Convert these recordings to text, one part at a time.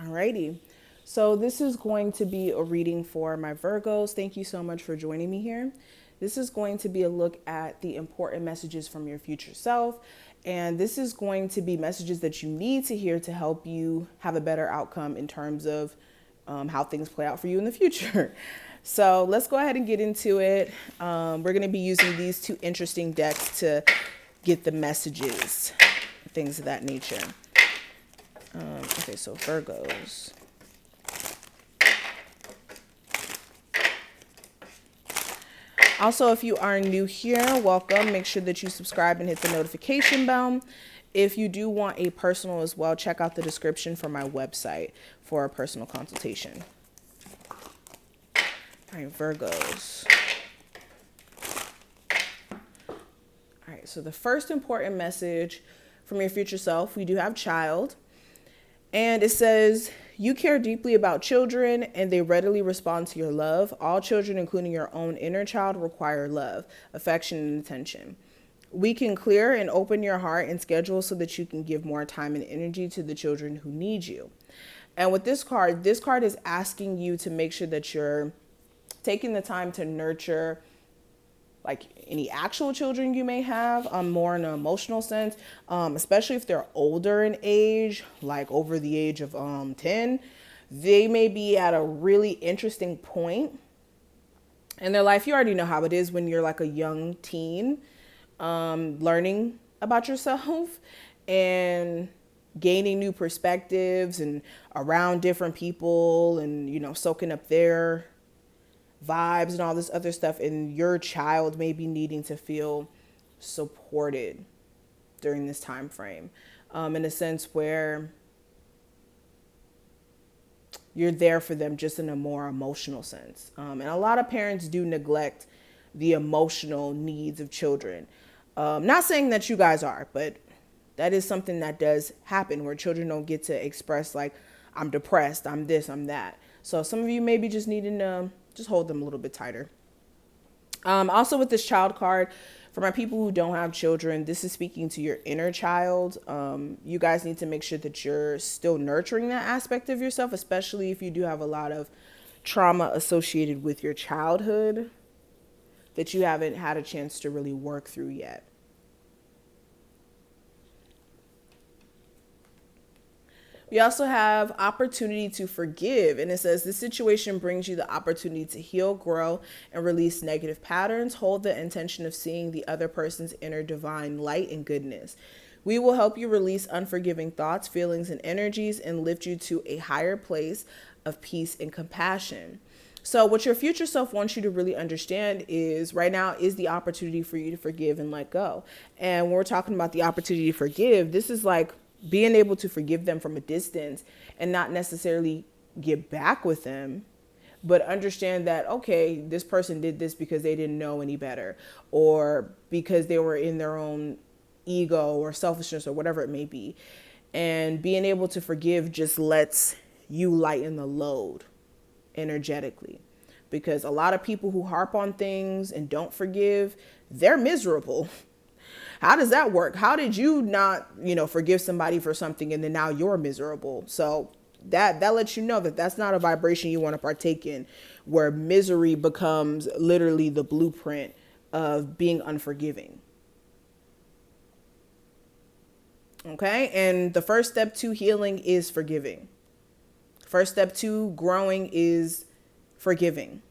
Alrighty. So this is going to be a reading for my Virgos. Thank you so much for joining me here. This is going to be a look at the important messages from your future self. And this is going to be messages that you need to hear to help you have a better outcome in terms of how things play out for you in the future. So let's go ahead and get into it. We're going to be using these two interesting decks to get the messages, things of that nature. Okay, so Virgos. Also, if you are new here, welcome. Make sure that you subscribe and hit the notification bell. If you do want a personal as well, check out the description for my website for a personal consultation. All right, Virgos. All right, so the first important message from your future self, we do have child. And it says, you care deeply about children and they readily respond to your love. All children, including your own inner child, require love, affection, and attention. We can clear and open your heart and schedule so that you can give more time and energy to the children who need you. And with this card is asking you to make sure that you're taking the time to nurture like any actual children you may have, more in an emotional sense, especially if they're older in age, like over the age of 10, they may be at a really interesting point in their life. You already know how it is when you're like a young teen, learning about yourself and gaining new perspectives and around different people and, soaking up their vibes and all this other stuff, and your child may be needing to feel supported during this time frame, in a sense where you're there for them just in a more emotional sense. And a lot of parents do neglect the emotional needs of children. Not saying that you guys are, but that is something that does happen where children don't get to express like, I'm depressed, I'm this, I'm that. So some of you may be just needing to just hold them a little bit tighter. Also with this child card, for my people who don't have children, this is speaking to your inner child. You guys need to make sure that you're still nurturing that aspect of yourself, especially if you do have a lot of trauma associated with your childhood that you haven't had a chance to really work through yet. We also have opportunity to forgive. And it says, this situation brings you the opportunity to heal, grow, and release negative patterns. Hold the intention of seeing the other person's inner divine light and goodness. We will help you release unforgiving thoughts, feelings, and energies and lift you to a higher place of peace and compassion. So what your future self wants you to really understand is right now is the opportunity for you to forgive and let go. And when we're talking about the opportunity to forgive, this is like being able to forgive them from a distance and not necessarily get back with them, but understand that, okay, this person did this because they didn't know any better or because they were in their own ego or selfishness or whatever it may be. And being able to forgive just lets you lighten the load energetically, because a lot of people who harp on things and don't forgive, they're miserable. How does that work? How did you not, forgive somebody for something and then now you're miserable? So that lets you know that that's not a vibration you want to partake in, where misery becomes literally the blueprint of being unforgiving. Okay? And the first step to healing is forgiving. First step to growing is forgiving.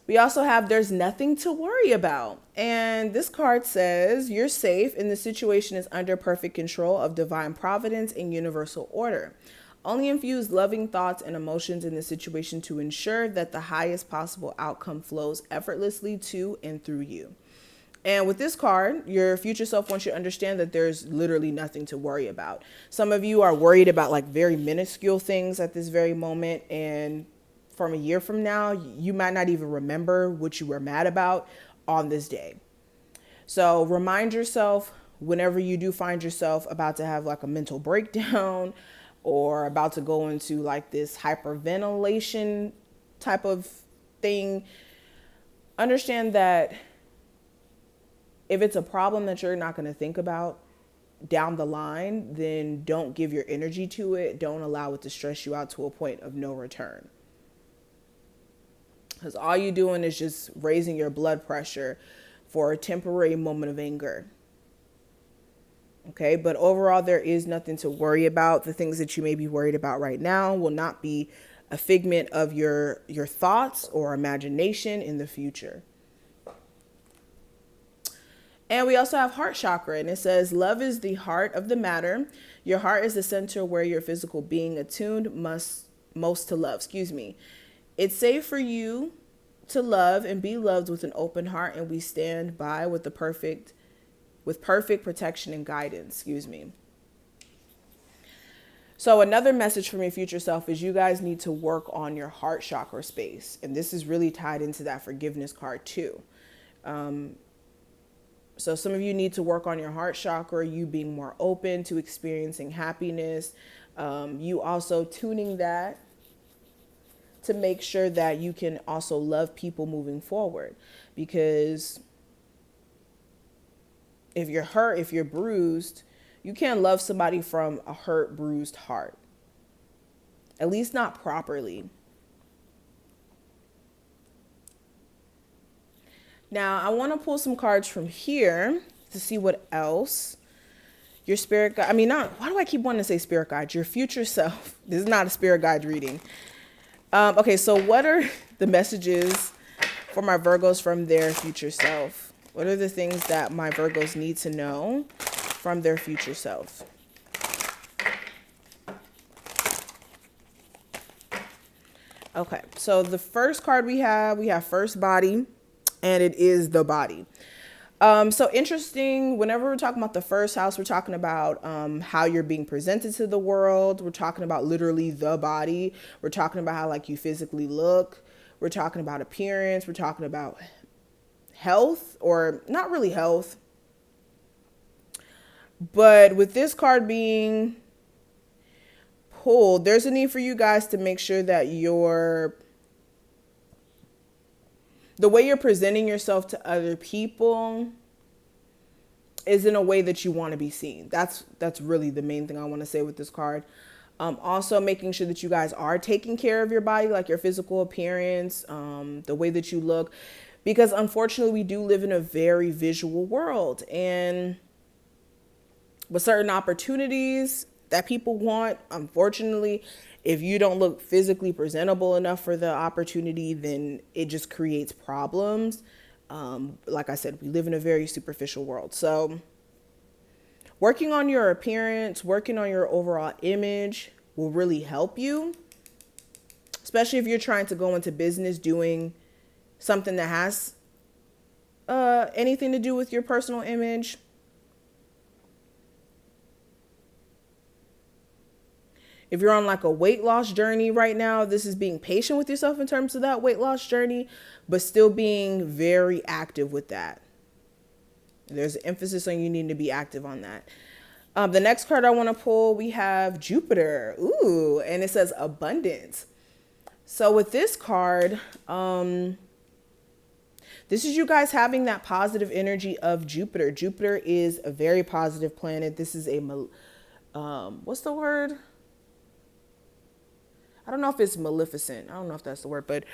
We also have there's nothing to worry about. And this card says you're safe and the situation is under perfect control of divine providence and universal order. Only infuse loving thoughts and emotions in the situation to ensure that the highest possible outcome flows effortlessly to and through you. And with this card, your future self wants you to understand that there's literally nothing to worry about. Some of you are worried about like very minuscule things at this very moment, and from a year from now, you might not even remember what you were mad about on this day. So remind yourself whenever you do find yourself about to have like a mental breakdown or about to go into like this hyperventilation type of thing, understand that If it's a problem that you're not going to think about down the line, then don't give your energy to it. Don't allow it to stress you out to a point of no return. Because all you're doing is just raising your blood pressure for a temporary moment of anger. Okay, but overall, there is nothing to worry about. The things that you may be worried about right now will not be a figment of your thoughts or imagination in the future. And we also have heart chakra, and it says, love is the heart of the matter. Your heart is the center where your physical being attuned most to love. It's safe for you to love and be loved with an open heart, and we stand by with perfect protection and guidance. So another message from your future self is you guys need to work on your heart chakra space. And this is really tied into that forgiveness card too. So some of you need to work on your heart chakra, you being more open to experiencing happiness. You also tuning that to make sure that you can also love people moving forward. Because if you're hurt, if you're bruised, you can't love somebody from a hurt, bruised heart. At least not properly. Now, I want to pull some cards from here to see what else your spirit guide. Why do I keep wanting to say spirit guide? Your future self. This is not a spirit guide reading. Okay, so what are the messages for my Virgos from their future self? What are the things that my Virgos need to know from their future self? Okay, so the first card we have first body, and it is the body. So interesting, whenever we're talking about the first house, we're talking about how you're being presented to the world. We're talking about literally the body. We're talking about how you physically look. We're talking about appearance. We're talking about health, or not really health. But with this card being pulled, there's a need for you guys to make sure that the way you're presenting yourself to other people is in a way that you want to be seen. That's really the main thing I want to say with this card. Also making sure that you guys are taking care of your body, like your physical appearance, the way that you look, because unfortunately we do live in a very visual world, and with certain opportunities that people want, unfortunately, if you don't look physically presentable enough for the opportunity, then it just creates problems. Like I said, we live in a very superficial world. So working on your appearance, working on your overall image will really help you, especially if you're trying to go into business doing something that has anything to do with your personal image. If you're on a weight loss journey right now, this is being patient with yourself in terms of that weight loss journey, but still being very active with that. There's an emphasis on you needing to be active on that. The next card I want to pull, we have Jupiter. Ooh, and it says abundance. So with this card, this is you guys having that positive energy of Jupiter. Jupiter is a very positive planet. This is what's the word? I don't know if it's maleficent. I don't know if that's the word, but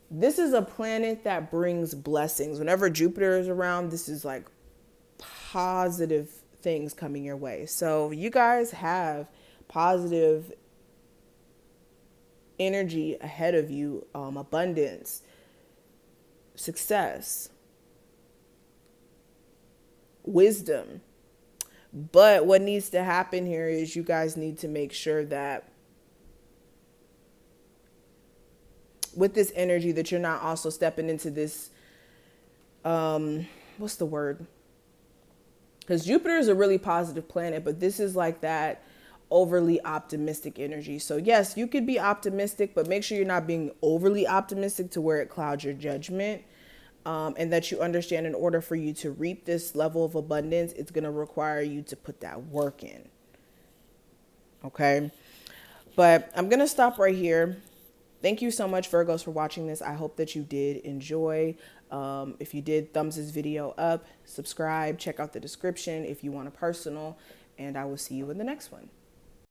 this is a planet that brings blessings. Whenever Jupiter is around, this is positive things coming your way. So you guys have positive energy ahead of you, abundance, success, wisdom. But what needs to happen here is you guys need to make sure that with this energy that you're not also stepping into this, what's the word? Because Jupiter is a really positive planet, but this is that overly optimistic energy. So yes, you could be optimistic, but make sure you're not being overly optimistic to where it clouds your judgment. And that you understand in order for you to reap this level of abundance, it's going to require you to put that work in. Okay. But I'm going to stop right here. Thank you so much, Virgos, for watching this. I hope that you did enjoy. If you did, thumbs this video up, subscribe, check out the description if you want a personal, and I will see you in the next one.